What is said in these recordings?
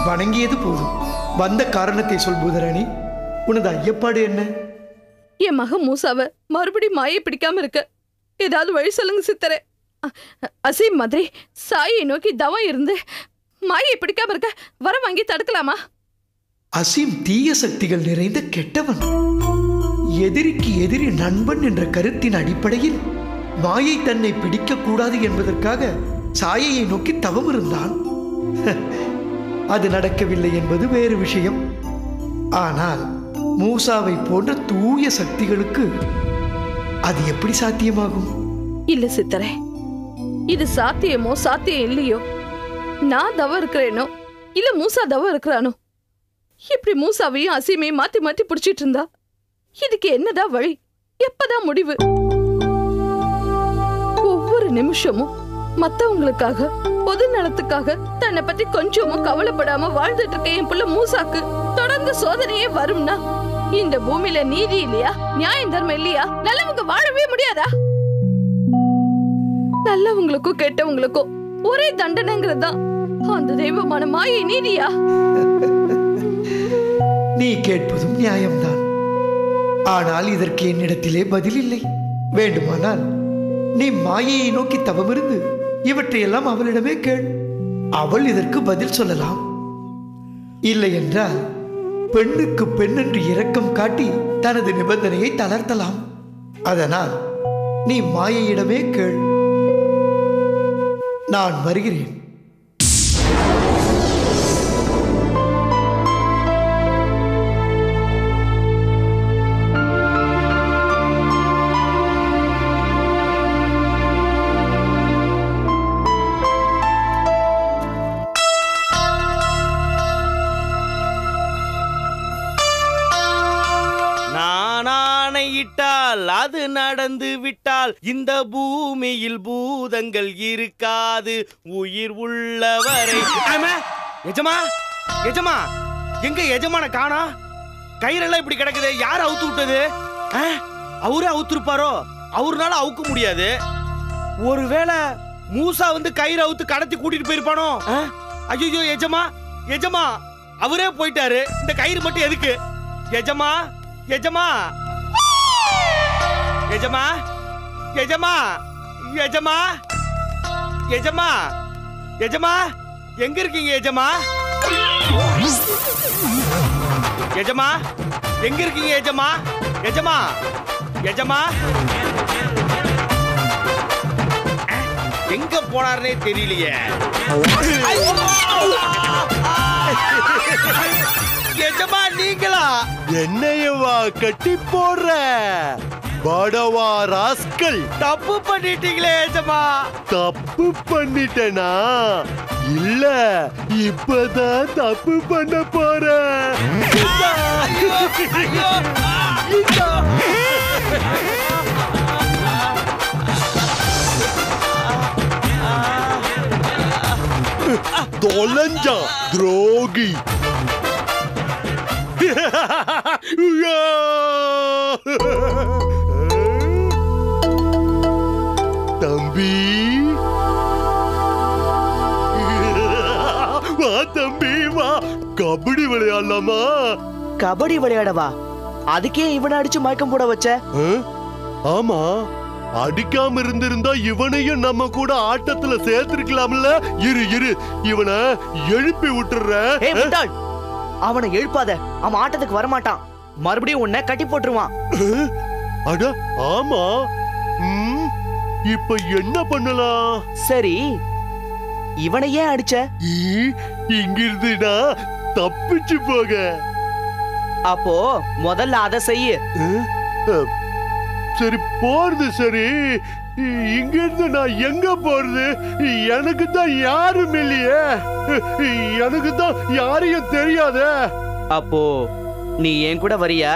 வணங்கியது போதும். வந்த காரணத்தை சொல் பூதராணி. உனது ஐயப்பாடு என்ன? என் மகன் மூசாவை மறுபடியும் மாயை பிடிக்காம இருக்க ஏதாவது வழி சொல்லுங்க சித்தரே. அசீம் மாதிரி சாயை நோக்கி தவம் இருந்து மாயை பிடிக்காம இருக்க வர வாங்கி தடுக்கலாமா? அசீம் தீய சக்திகள் நிறைந்த கெட்டவன். எதிரிக்கு எதிரி நண்பன் என்ற கருத்தின் அடிப்படையில் மாயை தன்னை பிடிக்க கூடாது என்பதற்காக சாயையை நோக்கி தவம் இருந்தான். அது நடக்கவில்லை என்பது வேறு விஷயம். ஆனால் மூசாவை போன்ற தூய சக்திகளுக்கு அது எப்படி சாத்தியமாகும்? இல்ல சித்தரே, இது சாத்தியமோ சாத்தியம் இல்லையோ, நான் தவம் இருக்கிறேனோ இல்ல மூசா தவம் இருக்கிறானோ, இப்படி மூசாவையும் அசீமையும் மாத்தி மாத்தி பிடிச்சிட்டு இருந்தா இதுக்கு என்னதான் வழி? எப்பதான் முடிவு? ஒவ்வொரு நிமிஷமும் மத்தவங்களுக்காக பொது நலத்துக்காக தன்னை பத்தி கொஞ்சமும் கவலைப்படாம வாழ்ந்துட்டு இருக்க என் புள்ள மூசாக்கு தொடர்ந்து சோதனையே வரும்னா இந்த பூமியில நீதி இல்லையா, நியாயம் தர்மம் இல்லையா? நல்லவங்க வாழவே முடியாதா? நல்லவங்களுக்கும் கெட்டவங்களுக்கும் ஒரே தண்டனைங்கிறதுதான் அந்த தெய்வமான மாயை நீதியா? நீ கேட்பதும் நியாயம்தான். ஆனால் இதற்கு என்னிடத்திலே பதில் இல்லை. வேண்டுமானால் நீ மாயையை நோக்கி தவமிருந்து இவற்றையெல்லாம் அவளிடமே கேள். அவள் இதற்கு பதில் சொல்லலாம். இல்லை என்றால் பெண்ணுக்கு பெண் என்று இரக்கம் காட்டி தனது நிபந்தனையை தளர்த்தலாம். அதனால் நீ மாயையிடமே கேள். நான் வருகிறேன். அது நடந்து விட்டால் இந்த பூமியில் பூதங்கள் இருக்காது உயிர் உள்ளவரை. எஜமா எஜமா எங்க எஜமான காணா? கயிறெல்லாம் இப்படி கிடக்குது. யார் அவுத்து விட்டது? அவரே அவுத்துருப்பாரோ? அவருனால அவுக்க முடியாது. ஒருவேளை மூசா வந்து கயிறு அவுத்து கடத்தி கூட்டிட்டு போயிருப்பானோ? ஐயோ எஜமா எஜமா அவரே போயிட்டாரு. இந்த கயிறு மட்டும் எதுக்கு? எஜமா எஜமா எஜமா எஜமா எஜமா எஜமா எஜமா எங்க இருக்கீங்க எஜமா? எஜமா எங்க இருக்கீங்க எஜமா? எஜமா எஜமா எங்க போனார்னே தெரியலையே. எஜமா நீங்களா? என்னையவா கட்டி போடுற பாடவா ராஸ்கல்? தப்பு பண்ணிட்டீங்களே எஜமா. தப்பு பண்ணிட்டேனா? இல்ல, இப்பதான் தப்பு பண்ண போறேன். தொலைஞ்சா துரோகி. தம்பி வா, தம்பி வா, கபடி விளையாடலாமா? கபடி விளையாடவா? அதுக்கே இவனை அடிச்சு மயக்கம் போட வச்ச? ஆமா, அடிக்காம இருந்திருந்தா இவனையும் நம்ம கூட ஆட்டத்துல சேர்த்திருக்கலாம்ல. இரு இரு, இவனை எழுப்பி விட்டுற. அவனை எழுப்பாத, அவன் ஆட்டத்துக்கு வரமாட்டான். மறுபடியும் உன்னை கட்டி போட்டுருவான். அட ஆமா, இப்ப என்ன பண்ணலாம்? சரி, இவனை ஏன் அடிச்ச? இங்கிருந்துடா தப்பிச்சு போக. அப்போ முதல்ல அதை செய்யு. சரி போறது சரி, இங்க இருந்து நான் எங்க போறது? எனக்கு தான் யாரும் இல்லையே, எனக்கு தான் யாரையும் தெரியாத. அப்போ நீ என் கூட வரியா?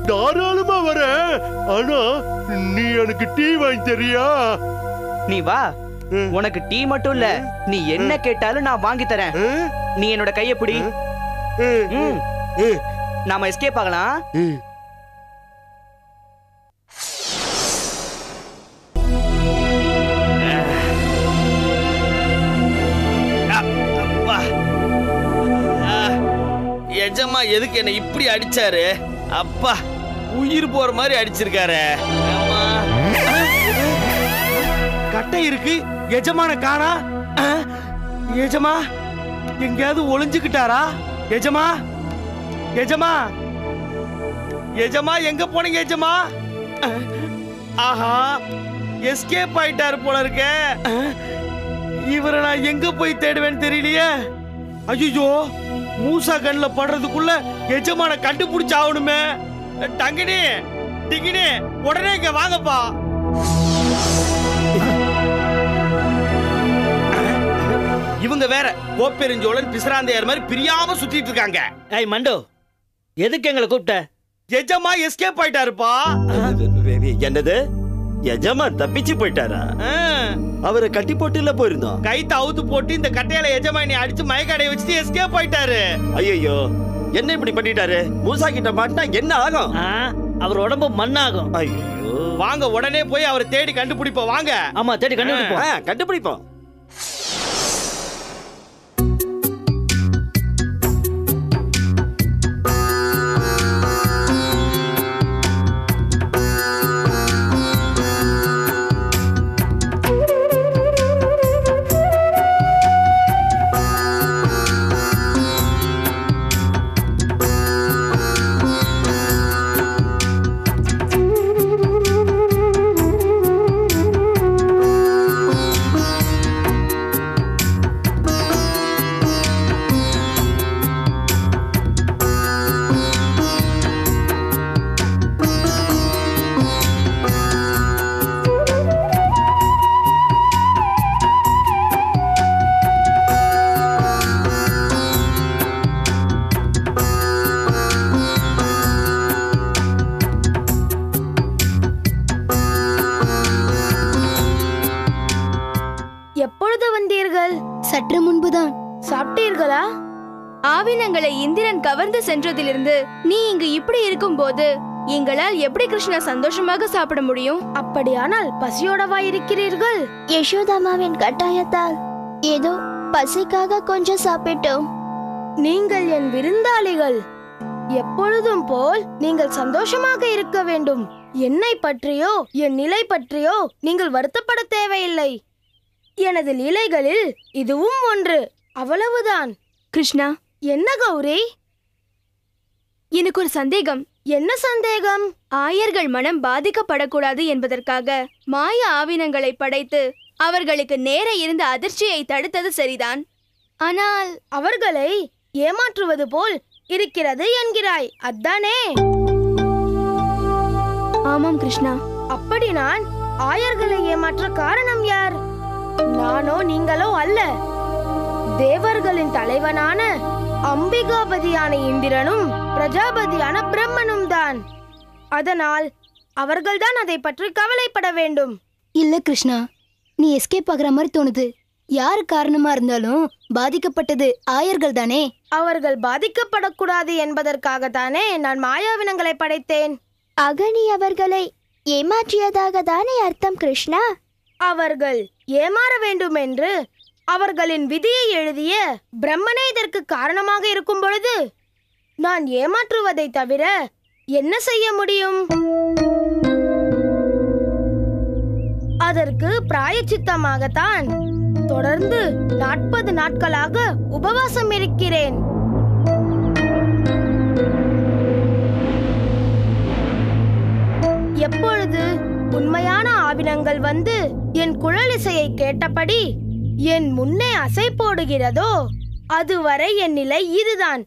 தாராளமா வரேன். ஆனா நீ எனக்கு டீ வாங்கி தரியா? நீ வா, உனக்கு டீ மட்டும் இல்ல, நீ என்ன கேட்டாலும் நான் வாங்கி தரேன். நீ என்னோட கைய பிடி. நாம எஸ்கேப் ஆகலாம். எஜமா எதுக்கு என்ன இப்படி அடிச்சாரு? அப்பா, உயிர் போற மாதிரி அடிச்சிருக்காரு. கட்டை இருக்கு, எஜமான காணா. எஜமா எங்கேயாவது ஒளிஞ்சுக்கிட்டாரா? எஜமா, எஜமா, எஜமா எங்க போனீங்க எஜமா? ஆஹா, எஸ்கேப் ஆயிட்டாரு போல இருக்க. இவரை நான் எங்க போய் தேடுவேன்னு தெரியலையே. ஐயோ, மூசா கண்ணுல படுறதுக்குள்ள எஜமான கண்டுபிடிச்சு ஆகணுமே. டங்கினி, டிங்கினி, உடனே இங்க வாங்கப்பா. இவங்க வேற கோப்பெருஞ்சோழன் பிசிராந்தையார் மாதிரி பிரியாம சுத்திட்டு இருக்காங்க. ஏய் மண்டோ, எதுக்கு எங்களை கூப்பிட்ட? எஜமா எஸ்கேப் ஆயிட்டாருப்பா. என்னது? எஜமான் தப்பிச்சு போயிட்டாரா? அவரை கட்டி போட்டு இல்ல போயிருந்தோம். கைத்த அவுத்து போட்டு இந்த கட்டையில எஜமானி அடிச்சு மயக்கடைய வச்சுட்டு எஸ்கேப் ஆயிட்டாரு. ஐயோ, என்ன இப்படி பண்ணிட்டாரு? மூசா கிட்ட மாட்டினா என்ன ஆகும்? அவர் உடம்பு மண்ணாகும். ஐயோ, வாங்க உடனே போய் அவரை தேடி கண்டுபிடிப்போம். வாங்க. ஆமா, தேடி கண்டுபிடிப்போம். கண்டுபிடிப்போம். எப்பொழுது வந்தீர்கள்? சற்று முன்புதான். சாப்பிட்டீர்களா? ஆவினங்களை இந்திரன் கவர்ந்து சென்றதிலிருந்து நீ இங்கு இப்படி இருக்கும்போது எங்களால் எப்படி கிருஷ்ணா சந்தோஷமாக சாப்பிட முடியும்? அப்படியானால் பசியோடவா இருக்கிறீர்கள்? யசோதாமாவின் கட்டாயத்தால் ஏதோ பசிக்காக கொஞ்சம் சாப்பிட்டோம். நீங்கள் என் விருந்தாளிகள். எப்பொழுதும் போல் நீங்கள் சந்தோஷமாக இருக்க வேண்டும். என்னை பற்றியோ என் நிலை பற்றியோ நீங்கள் வருத்தப்பட தேவையில்லை. எனது லீலைகளில் இதுவும் ஒன்று, அவ்வளவுதான். கிருஷ்ணா, என்ன கௌரி? எனக்கு ஒரு சந்தேகம். என்ன சந்தேகம்? ஆயர்கள் மனம் பாதிக்கப்படக்கூடாது என்பதற்காக மாய ஆவினங்களை படைத்து அவர்களுக்கு நேர இருந்த அதிர்ச்சியை தடுத்தது சரிதான். ஆனால் அவர்களை ஏமாற்றுவது போல் இருக்கிறது என்கிறாய், அத்தானே? ஆமாம் கிருஷ்ணா. அப்படி நான் ஆயர்களை ஏமாற்ற காரணம் யார்? நானோ நீங்களோ அல்ல. தேவர்களின் தலைவனான அம்பிகாபதியான இந்திரனும் பிரஜாபதியான பிரம்மனும் தான். அதனால் அவர்கள்தான் அதை பற்றி கவலைப்பட வேண்டும். இல்ல கிருஷ்ணா, நீ எஸ்கேப் ஆகுற மாதிரி தோணுது. யாரு காரணமா இருந்தாலும் பாதிக்கப்பட்டது ஆயர்கள் தானே. அவர்கள் பாதிக்கப்படக்கூடாது என்பதற்காகத்தானே நான் மாயாவினங்களை படைத்தேன். அகனி அவர்களை ஏமாற்றியதாக தானே அர்த்தம் கிருஷ்ணா. அவர்கள் ஏமாற வேண்டும் என்று அவர்களின் விதியை எழுதிய பிரம்மனே இதற்கு காரணமாக இருக்கும் பொழுது நான் ஏமாற்றுவதை தவிர என்ன செய்ய முடியும்? அதற்கு பிராயச்சித்தமாகத்தான் தொடர்ந்து 40 நாட்களாக உபவாசம் இருக்கிறேன். எப்பொழுது உண்மையான ஆவினங்கள் வந்து என் குழலிசையை கேட்டபடி என் முன்னே அசை போடுகிறதோ அதுவரை என் நிலை இதுதான்.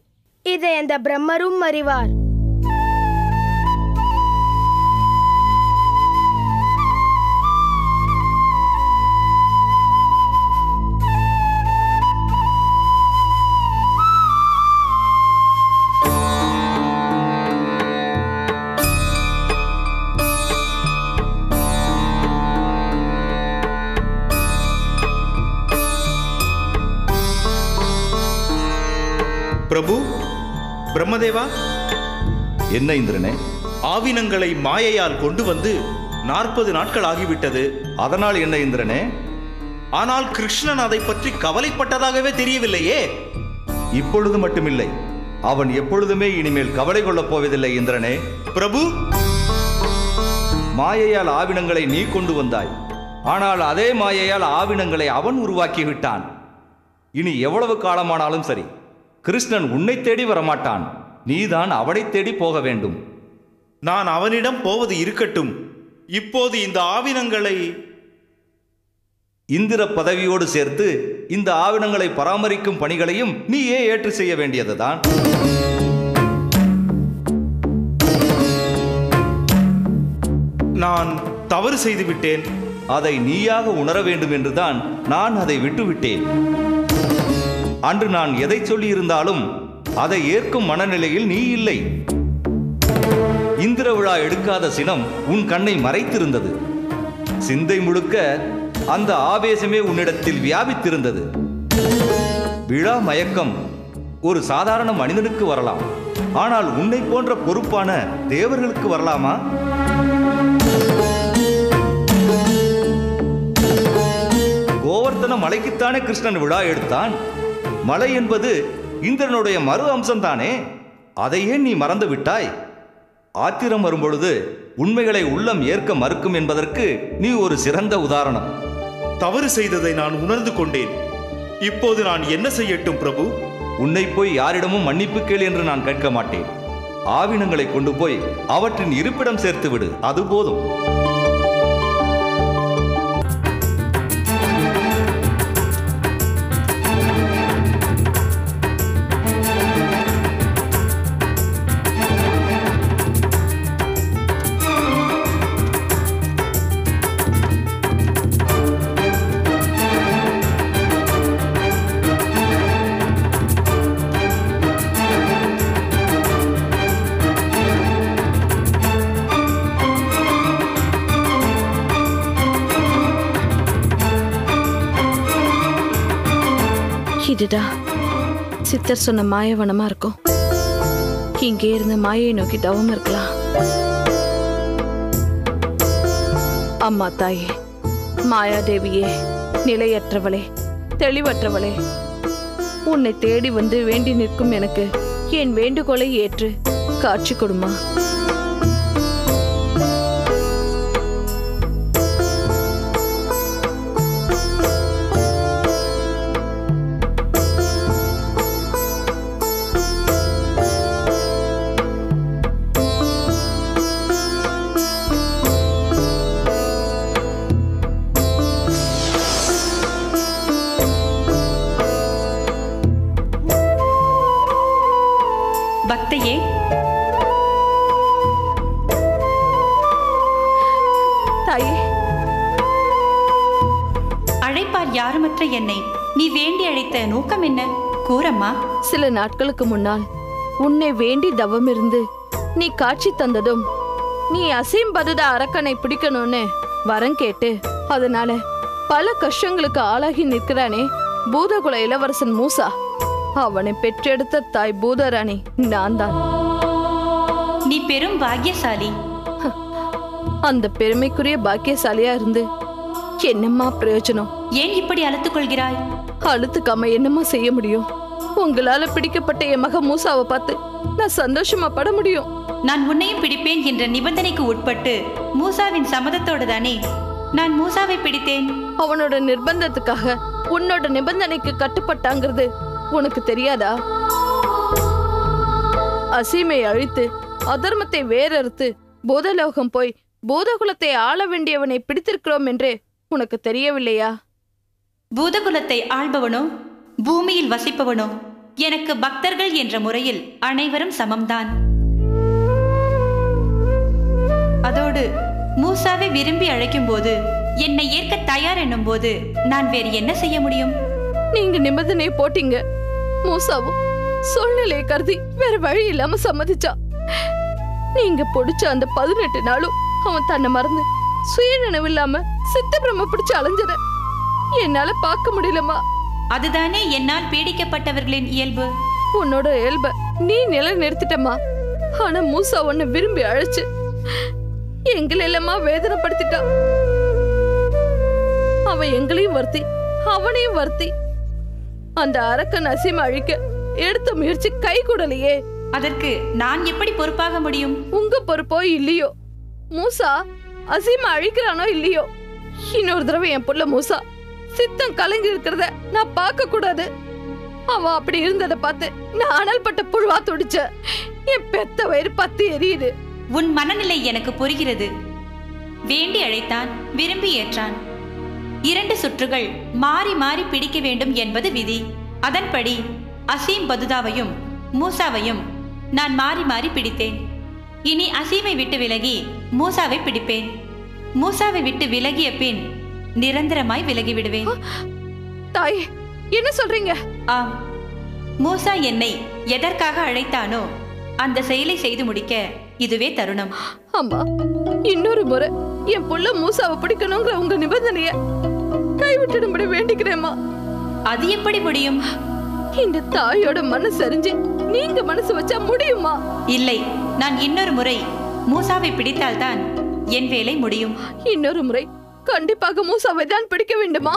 இதை அந்த பிரம்மரும் அறிவார். பிரபு, பிரம்மதேவா, என்ன இந்திரனே? ஆவினங்களை மாயையால் கொண்டு வந்து 40 நாட்கள் ஆகிவிட்டது. அதனால் என்ன இந்திரனே? ஆனால் கிருஷ்ணன் அதை பற்றி கவலைப்பட்டதாகவே தெரியவில்லையே. இப்பொழுது மட்டுமில்லை, அவன் எப்பொழுதுமே இனிமேல் கவலை கொள்ளப் போவதில்லை இந்திரனே. பிரபு, மாயையால் ஆவினங்களை நீ கொண்டு வந்தாய். ஆனால் அதே மாயையால் ஆவினங்களை அவன் உருவாக்கி விட்டான். இனி எவ்வளவு காலமானாலும் சரி, கிருஷ்ணன் உன்னை தேடி வரமாட்டான். நீதான் அவனை தேடி போக வேண்டும். நான் அவனிடம் போவது இருக்கட்டும். இப்போது இந்த ஆவினங்களை இந்திர பதவியோடு சேர்த்து இந்த ஆவினங்களை பராமரிக்கும் பணிகளையும் நீயே ஏற்று செய்ய வேண்டியதுதான். நான் தவறு செய்து விட்டேன். அதை நீயாக உணர வேண்டும் என்றுதான் நான் அதை விட்டுவிட்டேன். அன்று நான் எதை சொல்லி இருந்தாலும் அதை ஏற்கும் மனநிலையில் நீ இல்லை. இந்திர விழா எடுக்காத சினம் உன் கண்ணை மறைத்திருந்தது. சிந்தை முழுக்க அந்த ஆவேசமே உன்னிடத்தில் வியாபித்திருந்தது. விழா மயக்கம் ஒரு சாதாரண மனிதனுக்கு வரலாம், ஆனால் உன்னை போன்ற பொறுப்பான தேவர்களுக்கு வரலாமா? கோவர்த்தன மலைக்குத்தானே கிருஷ்ணன் விழா எடுத்தான். மலை என்பது இந்திரனுடைய மறு அம்சம்தானே. அதையே நீ மறந்து விட்டாய். ஆத்திரம் வரும்பொழுது உண்மைகளை உள்ளம் ஏற்க மறுக்கும் என்பதற்கு நீ ஒரு சிறந்த உதாரணம். தவறு செய்ததை நான் உணர்ந்து கொண்டேன். இப்போது நான் என்ன செய்யட்டும் பிரபு? உன்னை போய் யாரிடமும் மன்னிப்பு கேள் என்று நான் கேட்க மாட்டேன். ஆவினங்களை கொண்டு போய் அவற்றின் இருப்பிடம் சேர்த்து விடு, அது போதும். இதுடா சித்தர் சொன்ன மாயவனமா இருக்கும். இங்கே இருந்த மாயை நோக்கி தவம் இருக்கலாம். அம்மா தாயே, மாயாதேவியே, நிலையற்றவளே, தெளிவற்றவளே, உன்னை தேடி வந்து வேண்டி நிற்கும் எனக்கு என் வேண்டுகோளை ஏற்று காட்சி கொடுமா. பக்தையே, தாயே, அழைப்பார் யாருமற்ற என்னை நீ வேண்டி அழைத்த நோக்கம் என்ன? கூறம்மா. சில நாட்களுக்கு முன்னால் உன்னை வேண்டி தவம் இருந்து நீ காட்சி தந்ததும் நீ அசீம்பதுத அரக்கனை பிடிக்கணும்னு வரம் கேட்டு அதனால பல கஷ்டங்களுக்கு ஆளாகி நிற்கிறானே பூதகுல இளவரசன் மூசா, அவனை பெற்றெடுத்த தாய் பூதராணி நான் தான். நீ பெரும் பாக்கியசாலி. அந்த பெருமைக்குரிய பாக்கியசாலியா இருந்து என்னம்மா பிரயோஜனம்? ஏன் இப்படி அழுத்துக் கொள்கிறாய்? அழுத்துக்காம என்னம்மா செய்ய முடியும்? உங்களால பிடிக்கப்பட்ட என் மக மூசாவை பார்த்து நான் சந்தோஷமா பட முடியும். நான் உன்னையும் பிடிப்பேன் என்ற நிபந்தனைக்கு உட்பட்டு மூசாவின் சம்மதத்தோடு தானே நான் மூசாவை பிடித்தேன். அவனோட நிர்பந்தத்துக்காக உன்னோட நிபந்தனைக்கு கட்டுப்பட்டாங்கிறது உனக்கு தெரியாதா? அசீமை அழித்து அதர்மத்தை வேறறுத்து பூதலோகம் போய் பூதகுலத்தை ஆள வேண்டியவனை பிடித்திருக்கிறோம் என்று உனக்கு தெரியவில்லையா? பூதகுலத்தை ஆள்பவனோ பூமியில் வசிப்பவனோ எனக்கு பக்தர்கள் என்ற முறையில் அனைவரும் சமம்தான். அதோடு மூசாவை விரும்பி அழைக்கும் போது என்னை ஏற்க தயார் என்னும் போது நான் வேறு என்ன செய்ய முடியும்? நீங்க நிபந்தனை போட்டீங்க. மூசாவும் சூழ்நிலையை கருதி வேற வழி இல்லாம சம்மதிச்சா. நீங்க பொடிச்ச அந்த 18 நாளும் அவன் தன்னை மறந்து சுயநினைவு இல்லாம சித்த பிரம்ம பிடிச்சு அலைஞ்சத என்னால பார்க்க முடியலமா. அதுதானே என்னால் பீடிக்கப்பட்டவர்களின் இயல்பு. உன்னோட இயல்ப நீ நிலை நிறுத்திட்டம்மா. ஆனா மூசா உன்னை விரும்பி அழைச்சு எங்களெல்லாமா வேதனைப்படுத்திட்டான். அவன் எங்களையும் வருத்தி அவனையும் வருத்தி அந்த அரக்கன் அசீமை அழிக்க எடுத்த முயற்சி கை கூடலையே. அதற்கு நான் எப்படி பொறுப்பாக முடியும்? உங்க பொறுப்போ இல்லையோ, மூசா அசீமை அழிக்கிறானோ இல்லையோ, இன்னொரு தடவை என் புள்ள மூசா சித்தம் கலங்கி இருக்கிறத நான் பார்க்க கூடாது. அவ அப்படி இருந்ததை பார்த்து நான் அனல் பட்ட புழுவா துடிச்ச. என் பெத்த வயிறு பத்தி எரியுது. உன் மனநிலை எனக்கு புரிகிறது. வேண்டி அழைத்தான், விரும்பி ஏற்றான். 2 சுற்றுகள் மாறி மாறி பிடிக்க வேண்டும் என்பது விதி. அதன்படி அசீம் பதுதாவையும் மூசாவையும் நான் மாறி மாறி பிடித்தேன். இனி அசீமை விட்டு விலகி மூசாவை பிடிப்பேன். மூசாவை விட்டு விலகிய பின் நிரந்தரமாய் விலகி விடுவேன். தாய், என்ன சொல்றீங்க? ஆம், மூசா என்னை எதற்காக அழைத்தானோ அந்த செயலை செய்து முடிக்க இதுவே தருணம். அம்மா, இன்னொரு முறை என் புள்ள மூசாவை பிடிக்கணுங்கிற உங்க நிபந்தனைய கைவிட்டுடும்படி வேண்டிக்கிறேம்மா. அது எப்படி முடியும்? இந்த தாயோட மனசு அறிஞ்சு நீங்க மனசு வச்சா முடியுமா? இல்லை, நான் இன்னொரு முறை மூசாவை பிடித்தால்தான் என் வேலை முடியும். இன்னொரு முறை கண்டிப்பாக மூசாவை தான் பிடிக்க வேண்டுமா?